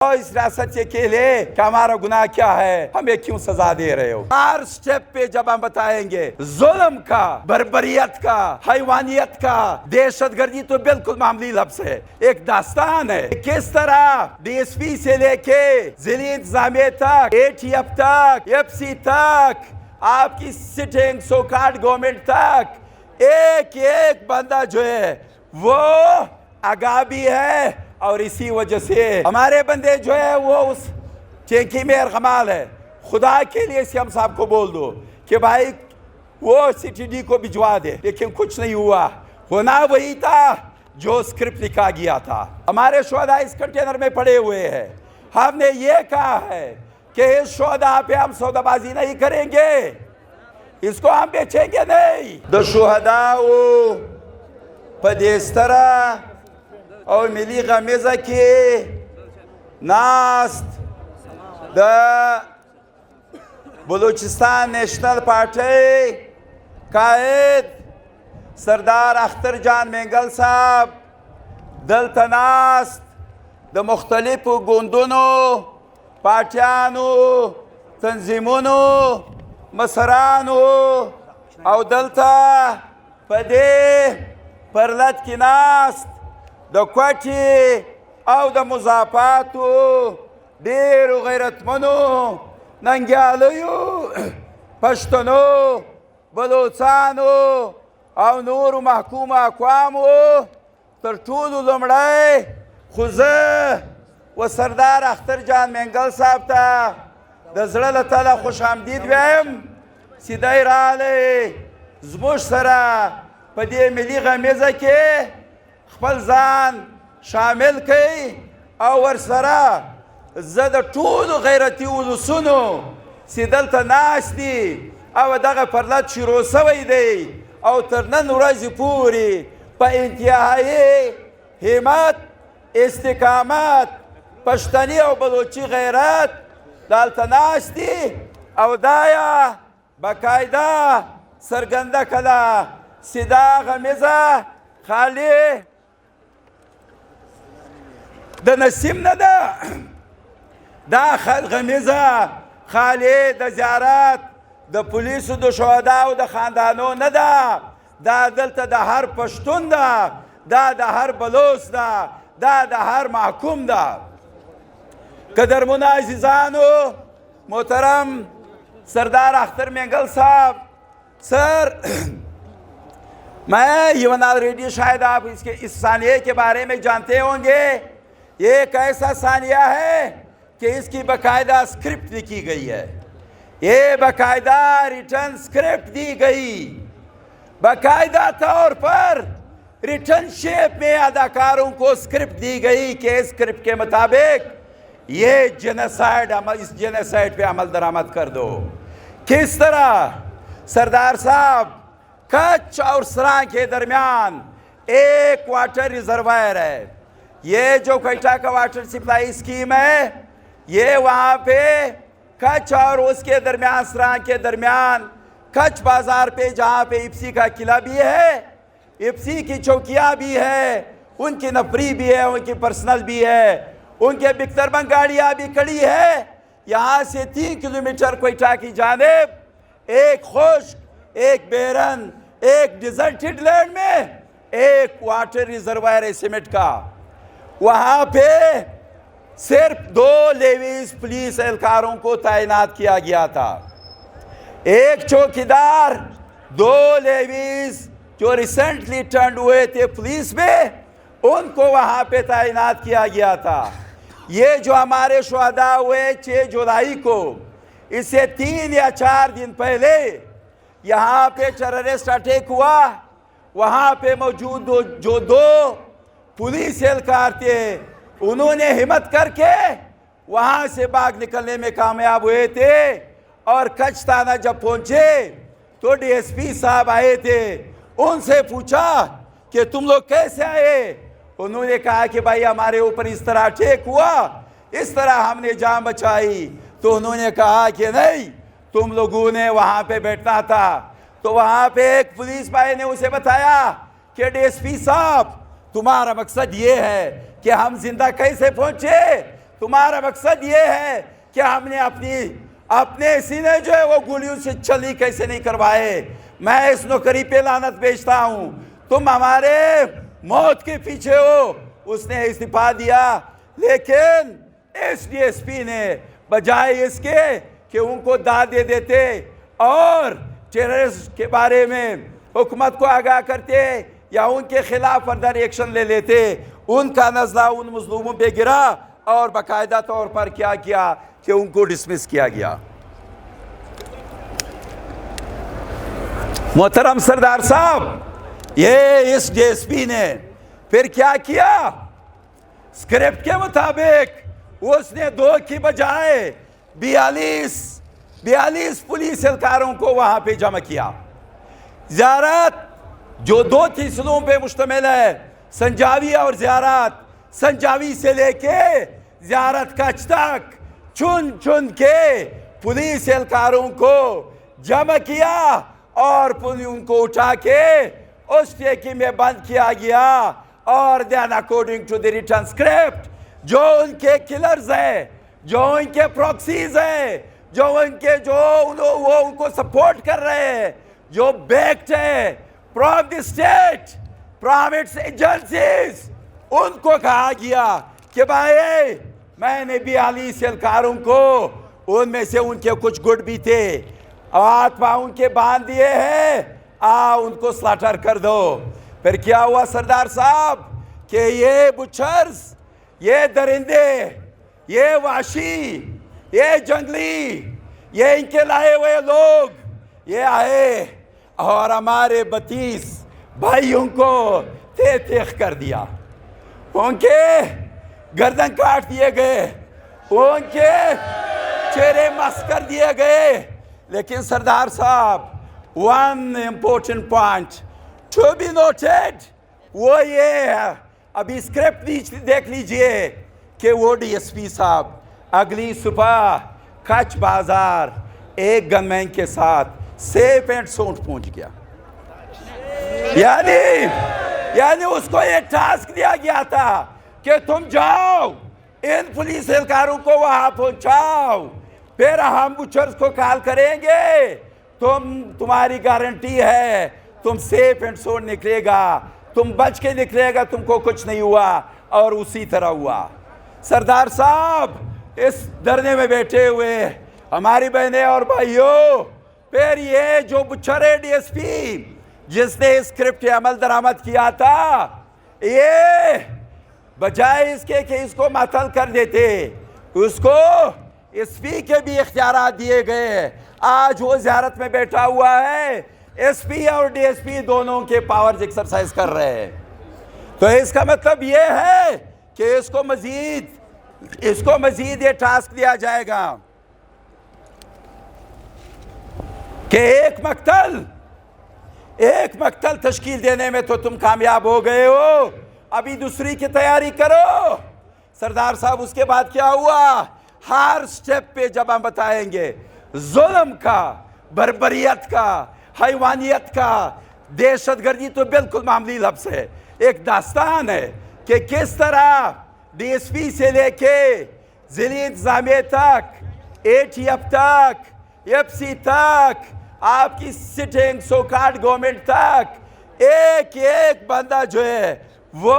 और इस रियासत से खेले कि हमारा गुनाह क्या है, हमें क्यों सजा दे रहे हो। हर स्टेप पे जब हम बताएंगे जुल्म का, बर्बरियत का, हैवानियत का, दहशतगर्दी तो बिल्कुल मामूली लफ्ज है। एक दास्तान है किस तरह डीएसपी से लेके जिले इंतजामिया तक, एटीएफ तक, एफसी तक, आपकी सिटिंग सोकार्ड गवर्नमेंट तक एक एक बंदा जो है वो आगाह भी है। और इसी वजह से हमारे बंदे जो है वो उस चेकी में अरकमाल है। खुदा के लिए सीएम साहब को बोल दो कि भाई वो सीटीडी को भिजवा दे, लेकिन कुछ नहीं हुआ। होना वही था जो स्क्रिप्ट लिखा गया था। हमारे शोधा इस कंटेनर में पड़े हुए हैं। हमने ये कहा है कि इस शोधा पे हम सौदाबाजी नहीं करेंगे, इसको हम बेचेंगे नहीं। द शुहदाओ पदेस्तरा और मिली गमेज़ा के नास्त द बलूचिस्तान नेशनल पार्टी कायद सरदार अख्तर जान मेंगल साहब दलतनास्त द मुख्तलिफ गुंदों पार्टियानों तंजीमों मसरानों और दलता पदे परलत की नास्त द क्वाटी और द मुजाफातों देर गैरतमनो नंग्यालयो पश्तनो बलोचानो और नूर महकूम अक़वामो तरटूल लमड़ाई खुज़े व सरदार अख्तर जान मेंगल साहब था दज़ड़ल ताला खुश आमदीद व्याम सीधे राले ज़मुश सरा पदे मिली गमेज़ा के खपल जान शामिल कई और सरा ज़द टूल गैरती उलुसुनो सिदल तनाश दी और दगा परलत शुरू सवई दे और तरनन उरज पूरी पर इंतहाई हिम्मत इस्तिकामत पश्तनी और बलोची गैरत दाल तनाश दी और दाया बाकायदा सरगंदा कला सिदा गमेज़ा खाली द नसीम न दा गमेज़ा खाली द ज़ियारत द पुलिस द शहदा द खानदानों न दा दलता द हर पश्तून दा हर बलोच दा हर महकूम कदर मुनाज़िज़ानो मोहतरम सरदार अख्तर मेंगल साहब सर, मैं युवनाल रेडियो, शायद आप इसके इस सानिये के बारे में जानते होंगे। ये एक ऐसा सानिया है कि इसकी बाकायदा स्क्रिप्ट लिखी गई है, ये बाकायदा रिटर्न स्क्रिप्ट दी गई, बाकायदा तौर पर रिटर्न शेप में अदाकारों को स्क्रिप्ट दी गई कि स्क्रिप्ट के मुताबिक ये जेनोसाइड इस जेनोसाइड पे अमल दरामद कर दो। किस तरह सरदार साहब कच्छ और सराय के दरमियान एक वाटर रिजर्वायर है, ये जो कैटा का वाटर सप्लाई स्कीम है, ये वहाँ पे कच्छ और उसके दरमियान सराय के दरमियान कच्छ बाजार पे जहाँ पे इप्सी का किला भी है, इप्सी की चौकियाँ भी है, उनकी नफरी भी है, उनकी पर्सनल भी है, उनके बिकतरबंद गाड़ियाँ भी खड़ी है। यहाँ से 3 किलोमीटर कोयटा की जानिब एक खुश्क, एक बेरन, एक डिजर्टेड लैंड में एक वाटर रिजर्वायर है सीमेंट का। वहाँ पे सिर्फ 2 लेवीज पुलिस एहलकारों को तैनात किया गया था, एक चौकीदार, 2 लेवीज जो रिसेंटली टर्न हुए थे पुलिस में, उनको वहाँ पे तैनात किया गया था। ये जो हमारे शुहदा हुए 6 जुलाई को, इससे 3 या 4 दिन पहले यहाँ पे टेररिस्ट अटैक हुआ। वहाँ पे मौजूद जो 2 पुलिस एहलकार थे, उन्होंने हिम्मत करके वहाँ से भाग निकलने में कामयाब हुए थे। और कच्छ थाना जब पहुँचे तो डीएसपी साहब आए थे, उनसे पूछा कि तुम लोग कैसे आए। उन्होंने कहा कि भाई हमारे ऊपर इस तरह अटैक हुआ, इस तरह हमने जान बचाई। तो उन्होंने कहा कि नहीं, तुम लोगों ने वहाँ पे बैठना था। तो वहाँ पे एक पुलिस भाई ने उसे बताया कि डीएसपी साहब, तुम्हारा मकसद ये है कि हम जिंदा कैसे पहुँचे, तुम्हारा मकसद ये है कि हमने अपने सीने जो है वो गोलियों से छली कैसे नहीं करवाए। मैं इस नौकरी पे लानत भेजता हूं। तुम हमारे मौत के पीछे हो। उसने इस्तीफा दिया, लेकिन एसडीएसपी ने बजाय इसके कि उनको दाद दे देते और टेररिस्ट के बारे में हुकूमत को आगाह करते या उनके खिलाफ फर्दर एक्शन ले लेते, उनका नजला उन मजलूमों पे गिरा और बाकायदा तौर पर क्या किया कि उनको डिसमिस किया गया। मोहतरम सरदार साहब, ये इस डीएसपी ने फिर क्या किया? स्क्रिप्ट के मुताबिक उसने 2 की बजाय 42 पुलिस एहलकारों को वहां पे जमा किया। ज़ियारत जो 2 तीसरों पे मुश्तमिल है, संजावी और ज़ियारत, संजावी से लेके ज़ियारत कच्छ तक चुन चुन के पुलिस एहलकारों को जमा किया और उनको उठा के उस टेकी में बंद किया गया। और then according to the written script, जो उनके किलर्स हैं, जो उनके प्रॉक्सीज हैं, जो वो उनको सपोर्ट कर रहे हैं, जो बैक्ड है from the state, from its agencies, उनको कहा गया कि भाई मैंने 42 एहलकारों को, उनमें से उनके कुछ गुट भी थे, आत्मा उनके बांध दिए हैं, उनको स्लाटर कर दो। फिर क्या हुआ सरदार साहब कि ये बुचर्स, ये दरिंदे, ये वाशी, ये जंगली, ये इनके लाए हुए लोग ये आए और हमारे 32 भाइयों को तेख कर दिया। उनके गर्दन काट दिए गए, उनके चेहरे मस कर दिए गए। लेकिन सरदार साहब, one important point to be noted वो ये है, अभी स्क्रिप्ट देख लीजिए कि वो डीएसपी साहब अगली सुबह कच्छ बाजार एक गनमैन के साथ सेफ एंड साउंड पहुंच गया। यानी उसको एक टास्क दिया गया था कि तुम जाओ इन पुलिस एहलकारों को वहां पहुंचाओ, फिर हम बुचर्स को कॉल करेंगे, तुम्हारी गारंटी है तुम सेफ एंड साउंड निकलेगा, तुम बच के निकलेगा, तुमको कुछ नहीं हुआ। और उसी तरह हुआ। सरदार साहब इस धरने में बैठे हुए हमारी बहनें और भाइयों, फिर ये जो बुचर है डीएसपी जिसने स्क्रिप्ट अमल दरामद किया था, ये बजाय इसके कि इसको मतल कर देते, उसको एसपी के भी इख्तियारात दिए गए। आज वो ज़ियारत में बैठा हुआ है, एसपी और डीएसपी दोनों के पावर्स एक्सरसाइज कर रहे हैं। तो इसका मतलब ये है कि इसको मजीद ये टास्क दिया जाएगा कि एक मक्तल तश्कील देने में तो तुम कामयाब हो गए हो, अभी दूसरी की तैयारी करो। सरदार साहब उसके बाद क्या हुआ? हर स्टेप पे जब हम बताएंगे जुल्म का, बर्बरियत का, हैवानियत का, दहशतगर्दी तो बिल्कुल मामूली लफ्ज़ है। एक दास्तान है कि किस तरह डीएसपी से लेके ज़िली इंतज़ामिया तक, एटीएफ तक, एफसी तक, आपकी सिटिंग सोकार्ड गवर्नमेंट तक एक एक बंदा जो है वो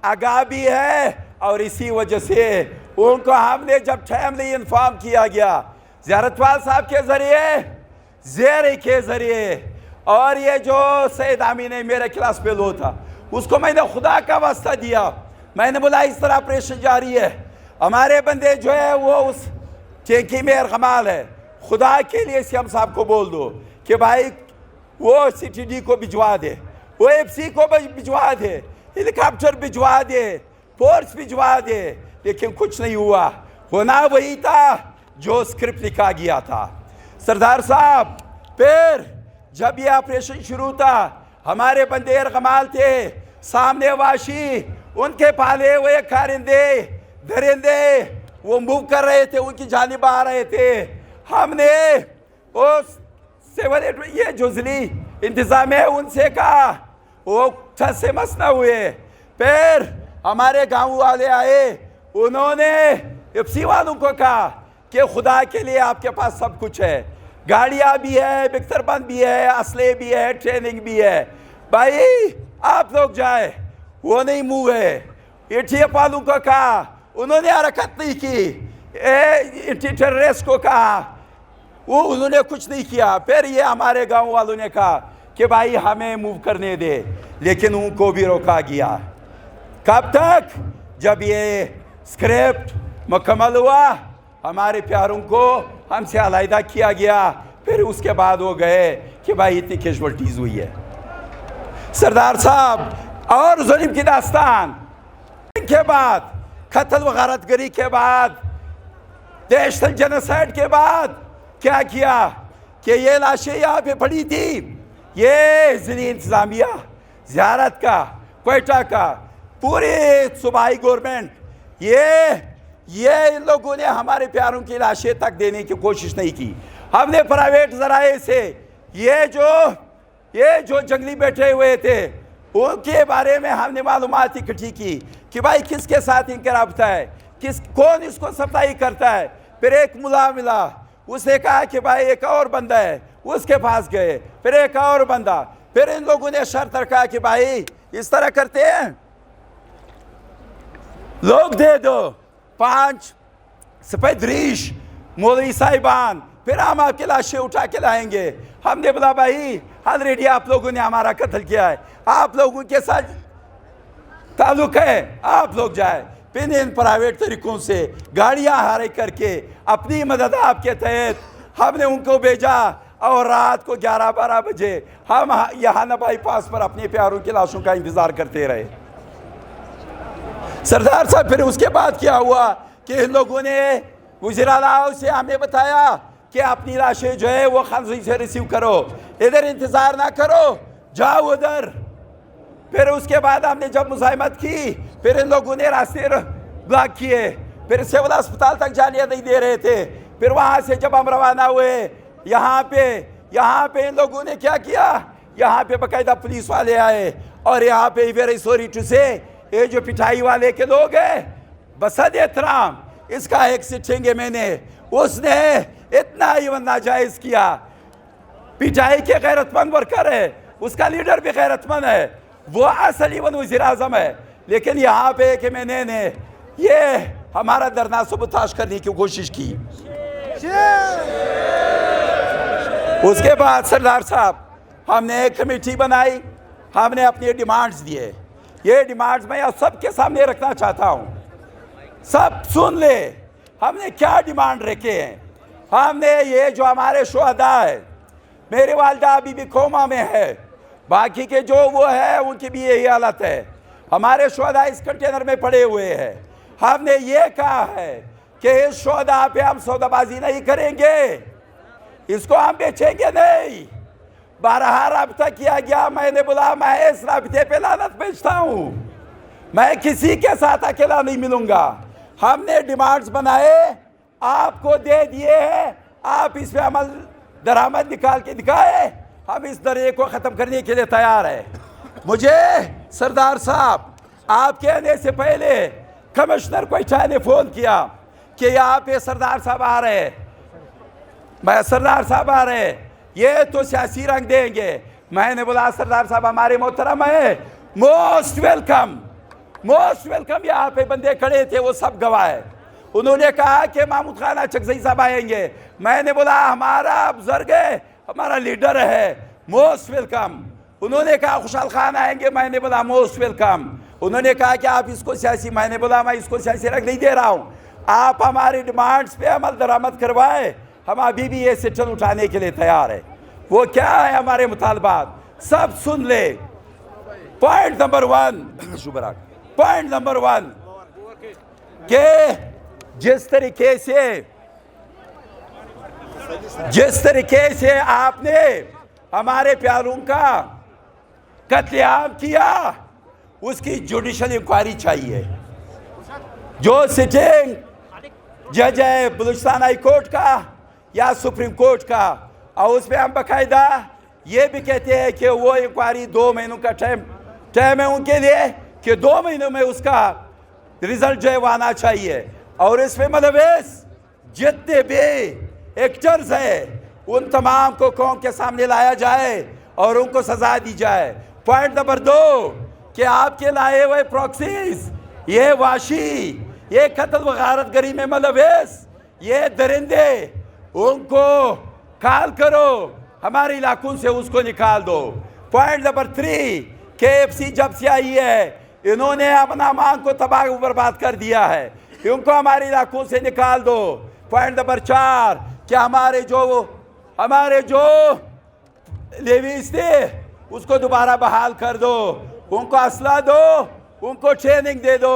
आगाह भी है। और इसी वजह से उनको हमने जब टाइमली इन्फॉर्म किया गया ज़ियारतवाल साहब के ज़रिए, ज़ेरे के ज़रिए, और ये जो सैयद आमीन ने मेरे क्लास फेलो था उसको मैंने खुदा का वास्ता दिया, मैंने बोला इस तरह ऑपरेशन जारी है, हमारे बंदे जो है वो उस टेकी में अरगमाल है, खुदा के लिए सीएम साहब को बोल दो कि भाई वो सीटीडी को भिजवा दे, वो एफसी को भिजवा दे, हेलीकॉप्टर भिजवा दे, फोर्स भिजवा दे। लेकिन कुछ नहीं हुआ। होना वही था जो स्क्रिप्ट लिखा गया था। सरदार साहब फिर जब ये ऑपरेशन शुरू था, हमारे बंदे अरगमाल थे, सामने वाशी, उनके पाले हुए कारिंदे दरिंदे वो मूव कर रहे थे, उनकी जानिब आ रहे थे। हमने उस 7-8 ये जुजली इंतजाम है उनसे कहा, वो ठस से मस न हुए। फिर हमारे गांव वाले आए, उन्होंने एफसी वालों को कहा कि खुदा के लिए आपके पास सब कुछ है, गाड़ियां भी है, बिख्तरबंद भी है, असले भी है, ट्रेनिंग भी है, भाई आप लोग जाए। वो नहीं मूव है। एटीएफ वालों को कहा, उन्होंने हरकत नहीं की। एंटी टेररिस्ट को कहा, वो उन्होंने कुछ नहीं किया। फिर ये हमारे गांव वालों ने कहा कि भाई हमें मूव करने दे, लेकिन उनको भी रोका गया। कब तक? जब ये स्क्रिप्ट मुकम्मल हुआ, हमारे प्यारों को हमसे अलहदा किया गया, फिर उसके बाद वो गए कि भाई इतनी कैजुअल्टीज हुई है। सरदार साहब और जुल्म की दास्तान के बाद, कत्ल व गारतगरी के बाद, देश जेनोसाइड के बाद क्या किया कि ये लाशें यहाँ पे पड़ी थी। ये ज़िली इंतज़ामिया, ज़ियारत का, क्वेटा का, पूरी सूबाई गवर्नमेंट, ये इन लोगों ने हमारे प्यारों की लाशें तक देने की कोशिश नहीं की। हमने प्राइवेट ज़राए से ये जो जंगली बैठे हुए थे उनके बारे में हमने मालूमात इकट्ठी की कि भाई किसके साथ इनका रब्ता है, कौन इसको सप्लाई करता है। फिर एक मुला मिला, उसने कहा कि भाई एक और बंदा है, उसके पास गए। फिर एक और बंदा, फिर इन लोगों ने शर्त रखा कि भाई इस तरह करते हैं, लोग दे दो 5 सफेद रीश मौलवी साहिबान, फिर हम आपकी लाशें उठा के लाएंगे। हमने बोला भाई ऑलरेडी आप लोगों ने हमारा कत्ल किया है, आप लोगों के साथ ताल्लुक है, आप लोग जाए। फिर इन प्राइवेट तरीकों से गाड़ियां हारे करके अपनी मदद आपके तहत हमने उनको भेजा, और रात को 11-12 बजे हम यहाँ नबाई पास पर अपने प्यारों की लाशों का इंतजार करते रहे। सरदार साहब फिर उसके बाद क्या हुआ कि इन लोगों ने वज़ीर-ए-आला से हमें बताया कि अपनी लाशें जो है वो खानसी से रिसीव करो, इधर इंतज़ार ना करो, जाओ उधर। फिर उसके बाद हमने जब मुज़ाहिमत की, फिर इन लोगों ने रास्ते ब्लॉक किए, फिर सिविल अस्पताल तक जाने नहीं दे रहे थे। फिर वहाँ से जब हम रवाना हुए यहाँ पे इन लोगों ने क्या किया, यहाँ पे बाकायदा पुलिस वाले आए, और यहाँ पे वेरी सॉरी टू से ये जो पिटाई वाले के लोग हैं, बसद एहतराम, इसका एक सिटेंगे मैंने, उसने इतना इवन नाजायज किया। पिटाई के गैरतमंद वर्कर है, उसका लीडर भी गैरतमंद है, वो असल इवन वज़ीर आज़म है, लेकिन यहाँ पे कि मैंने ये हमारा धरना सबूताज करने की कोशिश की। उसके बाद सरदार साहब हमने एक कमेटी बनाई, हमने अपने डिमांड्स दिए। ये डिमांड्स मैं आप सबके सामने रखना चाहता हूँ, सब सुन ले। हमने क्या डिमांड रखे हैं? हमने ये जो हमारे शुहदा है, मेरी वालदा अभी भी कोमा में है, बाकी के जो वो है उनकी भी यही हालत है। हमारे शुहदा इस कंटेनर में पड़े हुए हैं। हमने ये कहा है कि इस शुहदा पे हम सौदाबाजी नहीं करेंगे, इसको हम बेचेंगे नहीं। 12 राब्ता किया गया, मैंने बोला मैं इस राब्ते पे लानत बेचता हूँ, मैं किसी के साथ अकेला नहीं मिलूंगा। हमने डिमांड्स बनाए, आपको दे दिए हैं, आप इस पे अमल दरामद निकाल के दिखाए, हम इस दर्जे को ख़त्म करने के लिए तैयार है। मुझे सरदार साहब आप कहने से पहले कमिश्नर क्वेटा ने फ़ोन किया कि यहाँ पे सरदार साहब आ रहे हैं, मैं सरदार साहब आ रहे हैं, ये तो सियासी रंग देंगे। मैंने बोला सरदार साहब हमारे मोहतरम है, मोस्ट वेलकम, मोस्ट वेलकम। यहाँ पे बंदे खड़े थे, वो सब गवाह है। उन्होंने कहा कि महमूद खान अचकज़ई साहब आएंगे, मैंने बोला हमारा बुजुर्ग है, हमारा लीडर है, मोस्ट वेलकम। उन्होंने कहा खुशहाल खान आएंगे, मैंने बोला मोस्ट वेलकम। उन्होंने कहा कि आप इसको सियासी, मैंने बोला मैं इसको सियासी रंग नहीं दे रहा हूँ, आप हमारी डिमांड्स पे अमल दरामद करवाए, हम अभी भी ये सेक्शन उठाने के लिए तैयार है। वो क्या है हमारे मुतालबात, सब सुन ले। पॉइंट नंबर 1 शुभराग, पॉइंट नंबर 1 के जिस तरीके से आपने हमारे प्यारों का कत्लेआम किया, उसकी जुडिशल इंक्वायरी चाहिए। जो सिटिंग जज है बलूचिस्तान हाई कोर्ट का या सुप्रीम कोर्ट का, और उसमें हम बाकायदा ये भी कहते हैं कि वो इंक्वायरी 2 महीनों का टाइम है उनके लिए, कि 2 महीनों में उसका रिजल्ट जो है वो आना चाहिए। और इसमें मुलविस जितने भी एक्टर्स हैं उन तमाम को कौम के सामने लाया जाए और उनको सजा दी जाए। पॉइंट नंबर 2 कि आपके लाए हुए प्रॉक्सीज, ये वाशी, ये कत्ल व गारतगरी में मुलविस ये दरिंदे, उनको काल करो, हमारे इलाकों से उसको निकाल दो। पॉइंट नंबर 3 KFC जब से आई है इन्होंने अपना मांग को तबाह बर्बाद कर दिया है, इनको हमारे इलाकों से निकाल दो। पॉइंट नंबर 4 कि हमारे जो लेवीज थे उसको दोबारा बहाल कर दो, उनको असला दो, उनको ट्रेनिंग दे दो,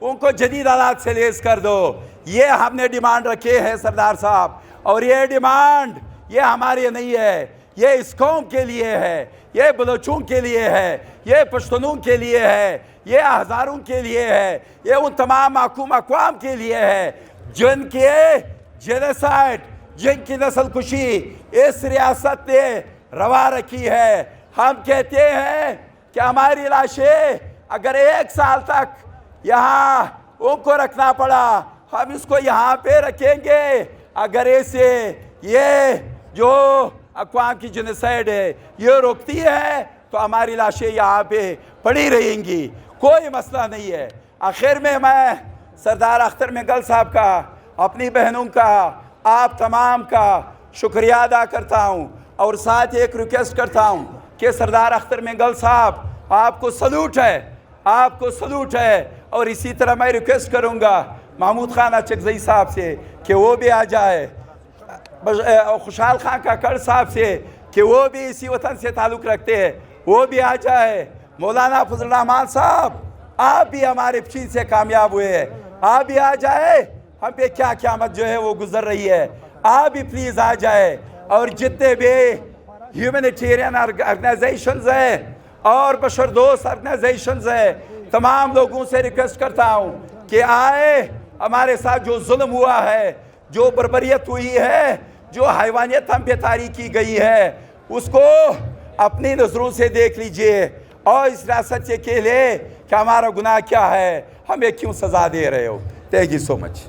उनको जदीद आलात से लेस कर दो। ये हमने डिमांड रखे हैं सरदार साहब, और ये डिमांड ये हमारी नहीं है, ये इस कौम के लिए है, ये बलोचों के लिए है, ये पश्तूनों के लिए है, ये हज़ारों के लिए है, ये उन तमाम महकूम अक़वाम के लिए है जिनके जेनोसाइड, जिनकी नस्ल कुशी इस रियासत ने रवा रखी है। हम कहते हैं कि हमारी लाशें अगर 1 साल तक यहाँ उनको रखना पड़ा, हम इसको यहाँ पे रखेंगे। अगर ऐसे ये जो अक़वाम की जेनोसाइड है ये रोकती है तो हमारी लाशें यहाँ पे पड़ी रहेंगी, कोई मसला नहीं है। आखिर में मैं सरदार अख्तर मेंगल साहब का, अपनी बहनों का, आप तमाम का शुक्रिया अदा करता हूँ और साथ एक रिक्वेस्ट करता हूँ कि सरदार अख्तर मेंगल साहब आपको सलूट है, आपको सलूट है। और इसी तरह मैं रिक्वेस्ट करूँगा महमूद खान अचकज़ई साहब से कि वो भी आ जाए, खुशहाल खान काकड़ साहब से कि वो भी इसी वतन से ताल्लुक़ रखते हैं, वो भी आ जाए। मौलाना फजल रहमान साहब आप भी हमारे चीज़ से कामयाब हुए हैं, आप भी आ जाए। हम पे क्या क़यामत जो है वो गुजर रही है, आप भी प्लीज़ आ जाए। और जितने भी ह्यूमैनिटेरियन ऑर्गेनाइजेशंस हैं और बशर दोस्त ऑर्गेनाइजेशंस हैं, तमाम लोगों से रिक्वेस्ट करता हूँ कि आए, हमारे साथ जो जुल्म हुआ है, जो बर्बरियत हुई है, जो हैवानियत हम पे तारी की गई है, उसको अपनी नज़रों से देख लीजिए और इस रियासत से खेले कि हमारा गुनाह क्या है, हमें क्यों सज़ा दे रहे हो। Thank you so much.